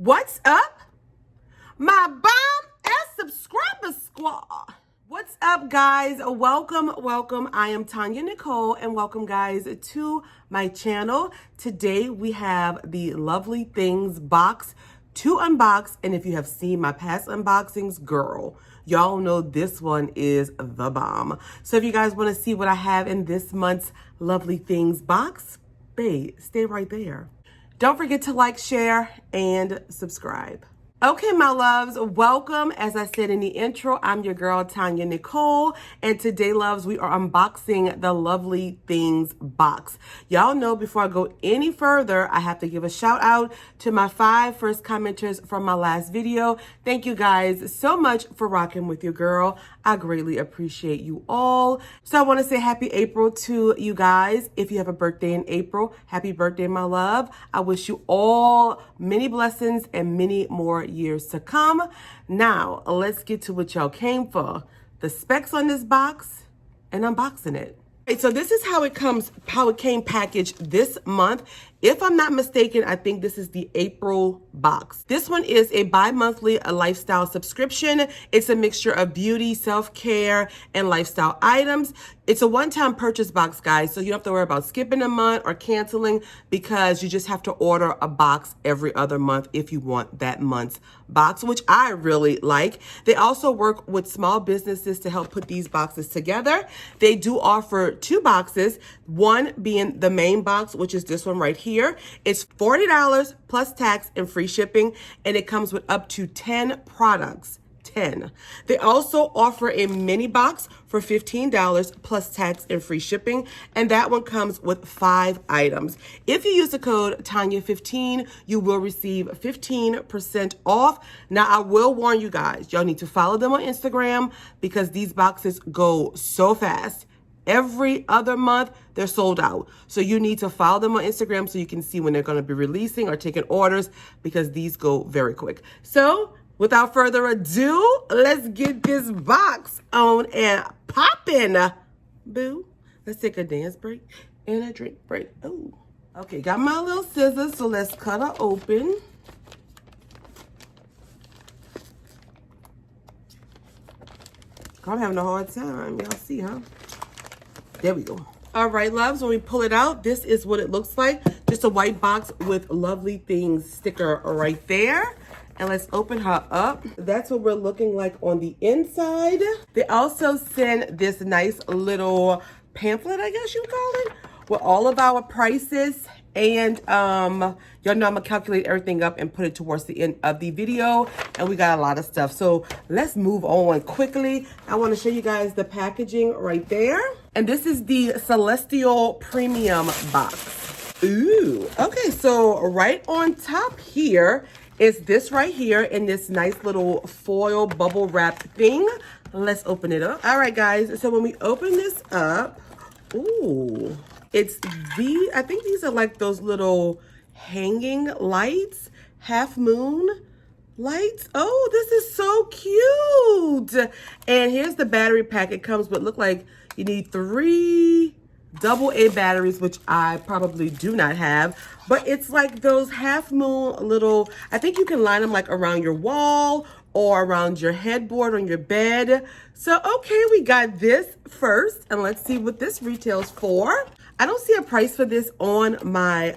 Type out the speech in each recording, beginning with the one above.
What's up, my bomb and subscriber squad? What's up, guys? Welcome. I am Tonyanicole, and welcome, guys, to my channel. Today we have the Lovely Things box to unbox, and if you have seen my past unboxings, girl, y'all know this one is the bomb. So if you guys want to see what I have in this month's Lovely Things box, babe, stay right there. Don't forget to like, share, and subscribe. Okay, my loves, welcome. As I said in the intro, I'm your girl, Tonyanicole, and today, loves, we are unboxing the Lovely Things box. Y'all know before I go any further, I have to give a shout out to my 5 first commenters from my last video. Thank you guys so much for rocking with your girl. I greatly appreciate you all. So I want to say happy April to you guys. If you have a birthday in April, happy birthday, my love. I wish you all many blessings and many more years to come. Now, let's get to what y'all came for. The specs on this box and unboxing it. Okay, so this is how it came packaged this month. If I'm not mistaken, I think this is the April box. This one is a bi-monthly lifestyle subscription. It's a mixture of beauty, self-care, and lifestyle items. It's a one-time purchase box, guys, so you don't have to worry about skipping a month or canceling because you just have to order a box every other month if you want that month's box, which I really like. They also work with small businesses to help put these boxes together. They do offer 2 boxes, one being the main box, which is this one right here. It's $40 plus tax and free shipping, and it comes with up to 10 products. 10. They also offer a mini box for $15 plus tax and free shipping, and that one comes with 5 items. If you use the code Tonya15, you will receive 15% off. Now, I will warn you guys, y'all need to follow them on Instagram because these boxes go so fast. Every other month, they're sold out. So you need to follow them on Instagram so you can see when they're going to be releasing or taking orders because these go very quick. So without further ado, let's get this box on and popping. Boo. Let's take a dance break and a drink break. Oh, okay. Got my little scissors, so let's cut her open. I'm having a hard time. Y'all see, huh? There we go. All right, loves, when we pull it out, this is what it looks like. Just a white box with Lovely Things sticker right there. And let's open her up. That's what we're looking like on the inside. They also send this nice little pamphlet, I guess you would call it, with all of our prices. And y'all know I'm gonna calculate everything up and put it towards the end of the video. And we got a lot of stuff. So let's move on quickly. I want to show you guys the packaging right there. And this is the Celestial Premium box. Ooh, okay, so right on top here is this right here in this nice little foil bubble wrap thing. Let's open it up. All right, guys, so when we open this up, ooh, I think these are like those little hanging lights, half moon lights. Oh, this is so cute. And here's the battery pack. It comes with, look like you need 3 AA batteries, which I probably do not have, but it's like those half moon little, I think you can line them like around your wall or around your headboard on your bed. So, okay, we got this first, and let's see what this retails for. I don't see a price for this on my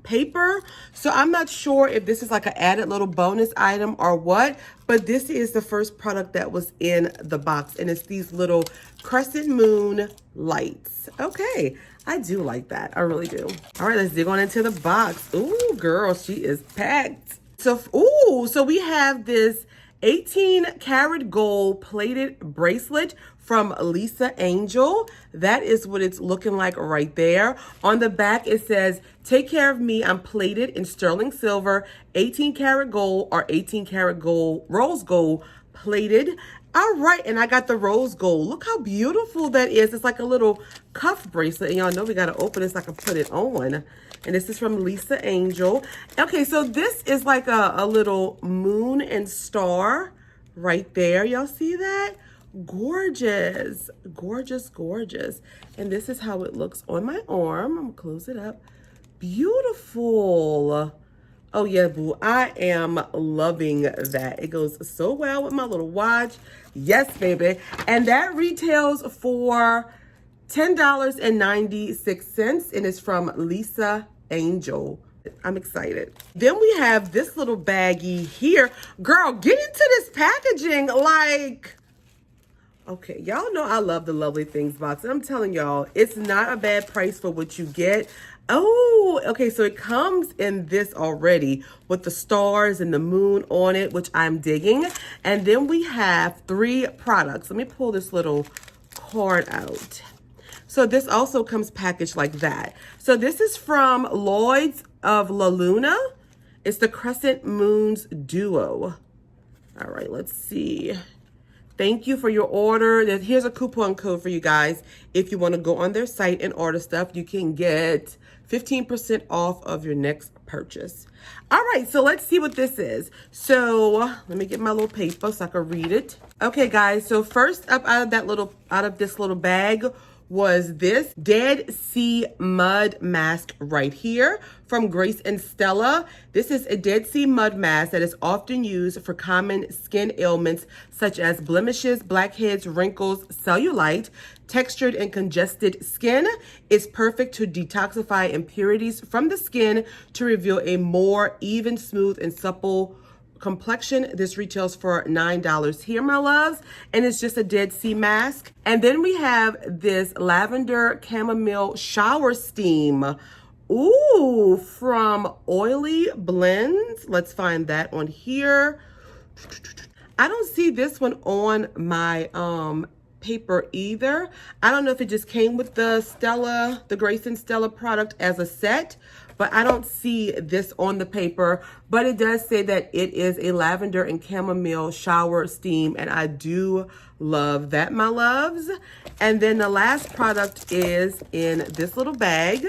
paper, so I'm not sure if this is like an added little bonus item or what, but this is the first product that was in the box, and it's these little crescent moon lights. Okay, I do like that. I really do. All right, let's dig on into the box. Ooh, girl, she is packed. So, ooh, so we have this 18 karat gold plated bracelet from Lisa Angel. That is what it's looking like right there. On the back, it says, "Take care of me. I'm plated in sterling silver, 18 karat gold or 18 karat gold, rose gold plated." All right, and I got the rose gold. Look how beautiful that is. It's like a little cuff bracelet, and y'all know we got to open it so I can put it on. And this is from Lisa Angel. Okay, so this is like a little moon and star right there. Y'all see that? Gorgeous, gorgeous, gorgeous. And this is how it looks on my arm. I'm gonna close it up. Beautiful. Oh yeah, boo, I am loving that. It goes so well with my little watch. Yes, baby. And that retails for $10.96, and it's from Lisa Angel. I'm excited. Then we have this little baggie here. Girl, get into this packaging. Like, okay, y'all know I love the Lovely Things box. And I'm telling y'all, it's not a bad price for what you get. Oh, okay, so it comes in this already with the stars and the moon on it, which I'm digging. And then we have 3 products. Let me pull this little card out. So this also comes packaged like that. So this is from Lloyd's of La Luna. It's the Crescent Moons Duo. All right, let's see. Thank you for your order. Here's a coupon code for you guys. If you want to go on their site and order stuff, you can get 15% off of your next purchase. All right, so let's see what this is. So let me get my little paper so I can read it. Okay, guys, so first up out of this little bag was this Dead Sea Mud Mask right here from Grace and Stella. This is a Dead Sea Mud Mask that is often used for common skin ailments such as blemishes, blackheads, wrinkles, cellulite, textured and congested skin. It's perfect to detoxify impurities from the skin to reveal a more even, smooth, and supple complexion. This retails for $9 here, my loves, and it's just a Dead Sea mask. And then we have this lavender chamomile shower steam. Ooh, from Oily Blends. Let's find that on here. I don't see this one on my paper either. I don't know if it just came with the Grace and Stella product as a set, but I don't see this on the paper. But it does say that it is a lavender and chamomile shower steam, and I do love that, my loves. And then the last product is in this little bag,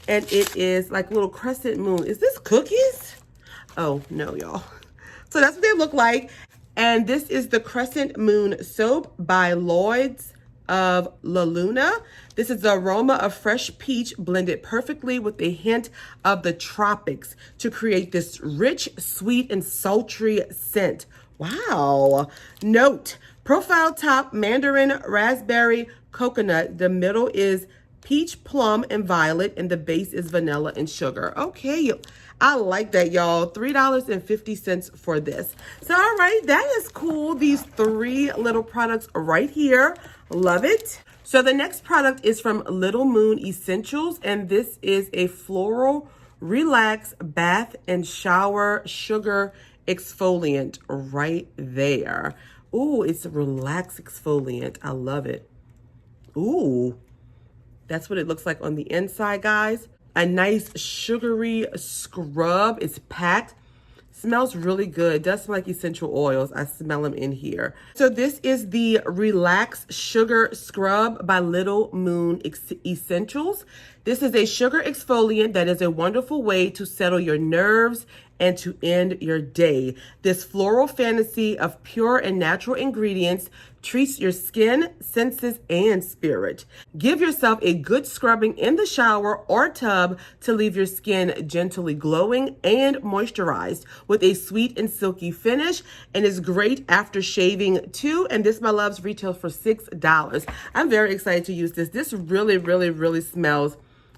and it is like a little crescent moon. Is this cookies? Oh, no, y'all. So that's what they look like. And this is the Crescent Moon Soap by Lloyd's of La Luna. This is the aroma of fresh peach blended perfectly with a hint of the tropics to create this rich, sweet, and sultry scent. Wow. Note, profile top, mandarin, raspberry, coconut. The middle is peach, plum, and violet, and the base is vanilla and sugar. Okay, I like that, y'all. $3.50 for this. So, all right, that is cool. These 3 little products right here. Love it. So the next product is from Little Moon Essentials, and this is a floral relax bath and shower sugar exfoliant right there. Ooh, it's a relax exfoliant. I love it. Ooh, that's what it looks like on the inside, guys. A nice sugary scrub. It's packed. Smells really good. It does smell like essential oils. I smell them in here. So this is the Relax Sugar Scrub by Little Moon Essentials. This is a sugar exfoliant that is a wonderful way to settle your nerves and to end your day. This floral fantasy of pure and natural ingredients treats your skin, senses, and spirit. Give yourself a good scrubbing in the shower or tub to leave your skin gently glowing and moisturized with a sweet and silky finish, and is great after shaving too. And this, my loves, retails for $6. I'm very excited to use this. This really, really, really smells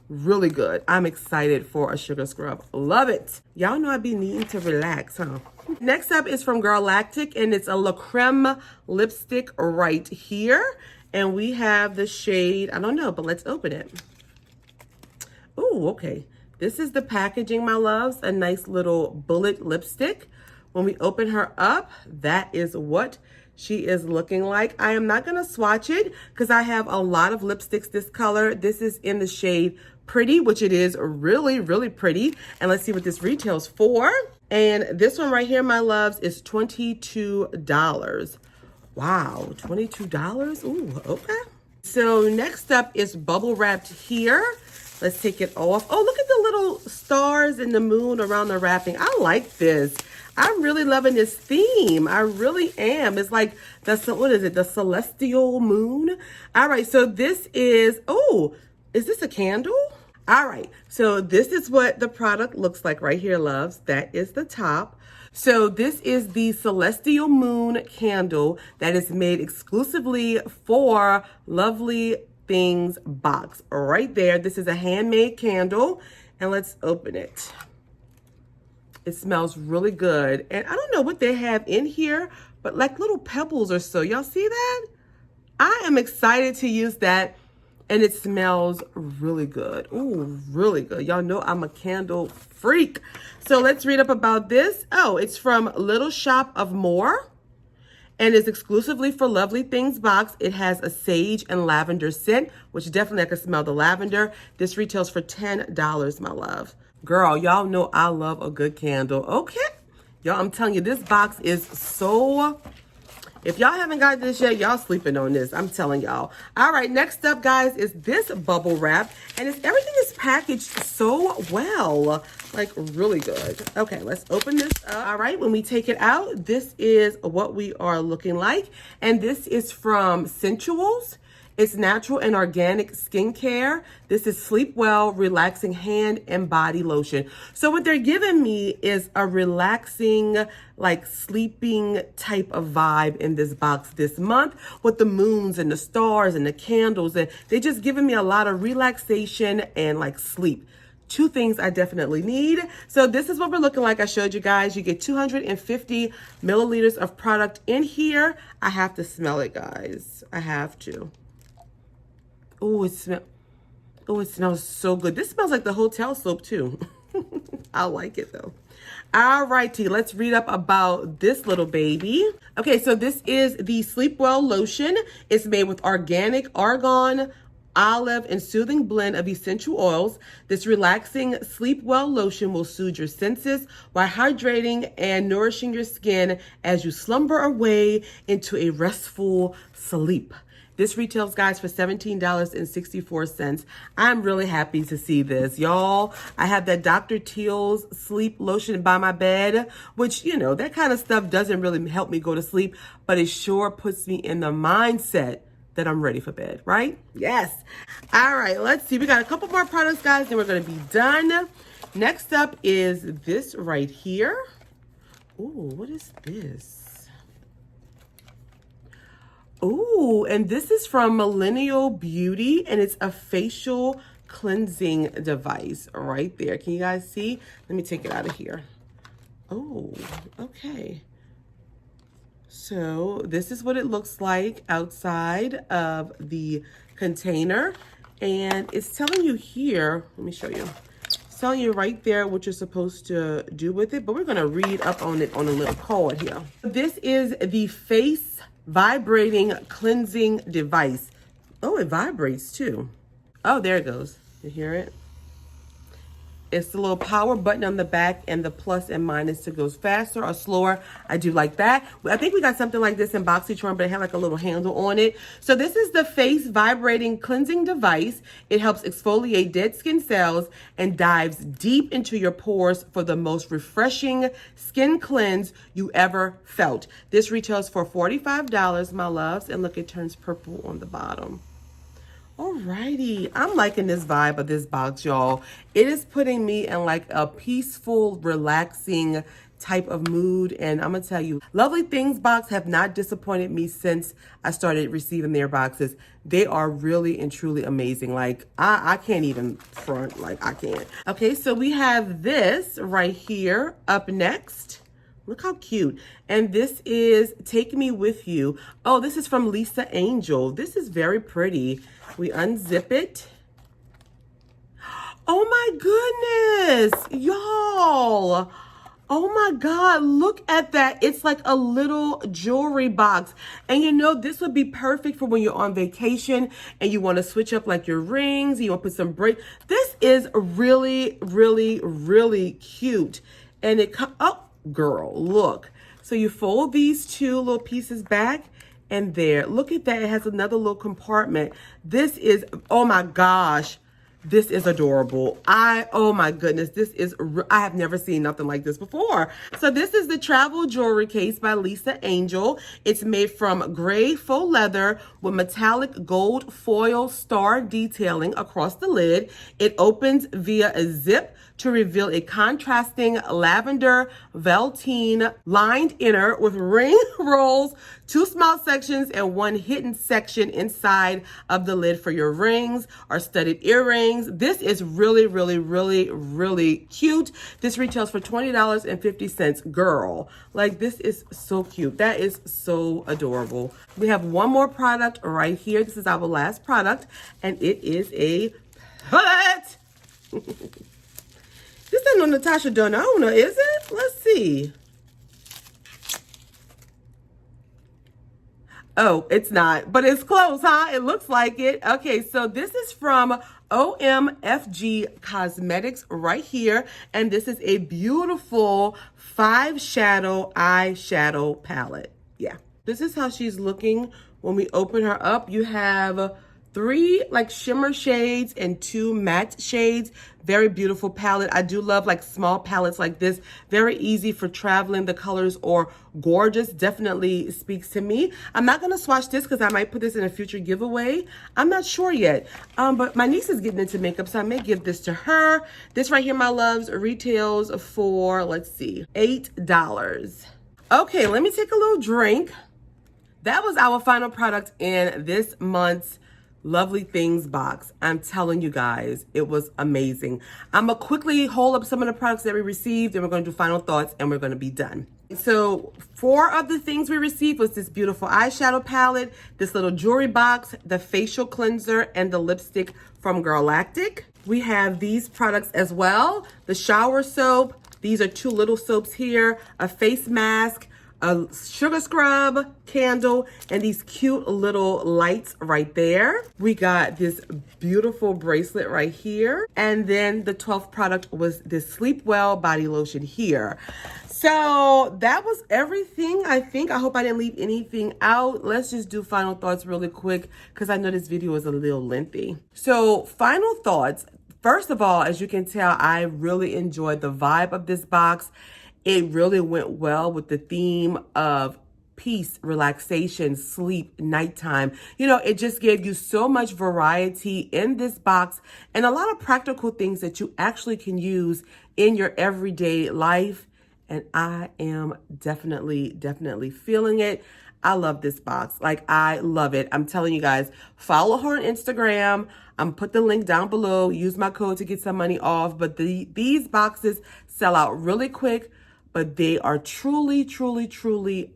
really good. I'm excited for a sugar scrub. Love it. Y'all know I be needing to relax, huh? Next up is from Girl Lactic, and it's a La Creme lipstick right here. And we have the shade, I don't know, but let's open it. Oh, okay. This is the packaging, my loves. A nice little bullet lipstick. When we open her up, that is what she is looking like. I am not going to swatch it because I have a lot of lipsticks this color. This is in the shade Pretty, which it is really, really pretty. And let's see what this retails for. And this one right here, my loves, is $22. Wow, $22? Ooh, okay. So next up is bubble wrapped here. Let's take it off. Oh, look at the little stars and the moon around the wrapping. I like this. I'm really loving this theme. I really am. It's like, what is it? The celestial moon. All right, so this is, oh, is this a candle? All right, so this is what the product looks like right here, loves. That is the top. So this is the Celestial Moon candle that is made exclusively for Lovely Things box right there. This is a handmade candle, and let's open it. It smells really good, and I don't know what they have in here, but like little pebbles or so. Y'all see that? I am excited to use that. And it smells really good. Ooh, really good. Y'all know I'm a candle freak. So let's read up about this. Oh, it's from Little Shop of More and is exclusively for Lovely Things box. It has a sage and lavender scent, which definitely I can smell the lavender. This retails for $10, my love. Girl, y'all know I love a good candle. Okay. Y'all, I'm telling you, this box is so... If y'all haven't got this yet, y'all sleeping on this. I'm telling y'all. All right, next up, guys, is this bubble wrap. And everything is packaged so well. Like, really good. Okay, let's open this up. All right, when we take it out, this is what we are looking like. And this is from Sensuals. It's natural and organic skincare. This is Sleep Well Relaxing Hand and Body Lotion. So what they're giving me is a relaxing, like sleeping type of vibe in this box this month with the moons and the stars and the candles. And they just giving me a lot of relaxation and like sleep. Two things I definitely need. So this is what we're looking like. I showed you guys. You get 250 milliliters of product in here. I have to smell it, guys. I have to. Oh, it smells so good. This smells like the hotel soap too. I like it though. All righty, let's read up about this little baby. Okay, so this is the Sleep Well lotion. It's made with organic argan, olive, and soothing blend of essential oils. This relaxing Sleep Well lotion will soothe your senses while hydrating and nourishing your skin as you slumber away into a restful sleep. This retails, guys, for $17.64. I'm really happy to see this. Y'all, I have that Dr. Teal's sleep lotion by my bed, which, you know, that kind of stuff doesn't really help me go to sleep, but it sure puts me in the mindset that I'm ready for bed, right? Yes. All right, let's see. We got a couple more products, guys, then we're going to be done. Next up is this right here. Ooh, what is this? Ooh, and this is from Millennial Beauty, and it's a facial cleansing device right there. Can you guys see? Let me take it out of here. Oh, okay. So this is what it looks like outside of the container, and it's telling you here, let me show you. It's telling you right there what you're supposed to do with it, but we're gonna read up on it on a little card here. This is the Face Vibrating Cleansing Device. Oh, it vibrates too. Oh, there it goes. You hear it? It's the little power button on the back and the plus and minus to go faster or slower. I do like that. I think we got something like this in BoxyCharm, but it had like a little handle on it. So this is the Face Vibrating Cleansing Device. It helps exfoliate dead skin cells and dives deep into your pores for the most refreshing skin cleanse you ever felt. This retails for $45, my loves. And look, it turns purple on the bottom. Alrighty, I'm liking this vibe of this box, y'all. It is putting me in like a peaceful, relaxing type of mood. And I'm gonna tell you, Lovely Things box have not disappointed me since I started receiving their boxes. They are really and truly amazing. Like, I can't even front, like I can't. Okay, so we have this right here up next. Look how cute. And this is Take Me With You. Oh, this is from Lisa Angel. This is very pretty. We unzip it. Oh my goodness, y'all. Oh my God, look at that. It's like a little jewelry box. And you know, this would be perfect for when you're on vacation and you want to switch up like your rings, you want to put some This is really, really, really cute. And it oh, girl, look. So you fold these two little pieces back. And there, look at that. It has another little compartment. This is, oh my gosh. This is adorable. Oh my goodness, I have never seen nothing like this before. So this is the travel jewelry case by Lisa Angel. It's made from gray faux leather with metallic gold foil star detailing across the lid. It opens via a zip to reveal a contrasting lavender velveteen lined inner with ring rolls, 2 small sections, and 1 hidden section inside of the lid for your rings or studded earrings. This is really, really, really, really cute. This retails for $20.50. Girl, like, this is so cute. That is so adorable. We have one more product right here. This is our last product, and it is a palette. This ain't no Natasha Denona, is it? Let's see. Oh, it's not, but it's close, huh? It looks like it. Okay, so this is from OMFG Cosmetics right here. And this is a beautiful 5 shadow eyeshadow palette. Yeah, this is how she's looking when we open her up. You have 3 like shimmer shades and 2 matte shades. Very beautiful palette. I do love like small palettes like this. Very easy for traveling. The colors are gorgeous. Definitely speaks to me. I'm not going to swatch this because I might put this in a future giveaway. I'm not sure yet. But my niece is getting into makeup, so I may give this to her. This right here, my loves, retails for, let's see, $8. Okay, let me take a little drink. That was our final product in this month's Lovely Things box. I'm telling you guys, it was amazing. I'm gonna quickly hold up some of the products that we received, and we're gonna do final thoughts, and we're gonna be done. So 4 of the things we received was this beautiful eyeshadow palette, this little jewelry box, the facial cleanser, and the lipstick from Girlactic. We have these products as well. The shower soap. These are 2 little soaps here, a face mask, a sugar scrub, candle, and these cute little lights right there. We got this beautiful bracelet right here. And then the 12th product was this Sleep Well body lotion here. So that was everything, I think. I hope I didn't leave anything out. Let's just do final thoughts really quick because I know this video is a little lengthy. So final thoughts. First of all, as you can tell, I really enjoyed the vibe of this box. It really went well with the theme of peace, relaxation, sleep, nighttime. You know, it just gave you so much variety in this box and a lot of practical things that you actually can use in your everyday life. And I am definitely feeling it. I love this box. Like, I love it. I'm telling you guys, follow her on Instagram. I'm put the link down below. Use my code to get some money off. But these boxes sell out really quick. But they are truly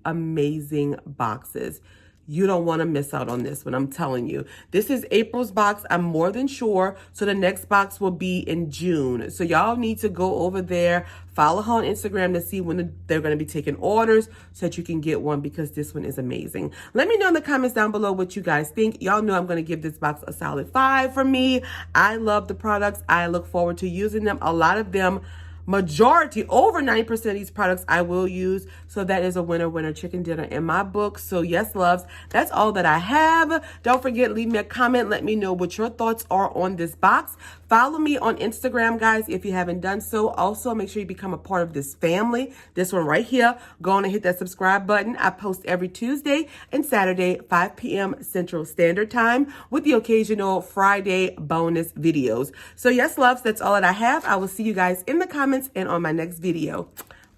amazing boxes. You don't want to miss out on this one, I'm telling you. This is April's box, I'm more than sure. So the next box will be in June. So y'all need to go over there, follow her on Instagram to see when they're going to be taking orders so that you can get one, because this one is amazing. Let me know in the comments down below what you guys think. Y'all know I'm going to give this box a solid 5 for me. I love the products. I look forward to using them. A lot of them, majority, over 90% of these products I will use. So that is a winner chicken dinner in my book. So yes, loves, that's all that I have. Don't forget, leave me a comment. Let me know what your thoughts are on this box. Follow me on Instagram, guys, if you haven't done so. Also, make sure you become a part of this family. This one right here. Go on and hit that subscribe button. I post every Tuesday and Saturday, 5 p.m. Central Standard Time, with the occasional Friday bonus videos. So yes, loves, that's all that I have. I will see you guys in the comments and on my next video.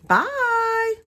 Bye.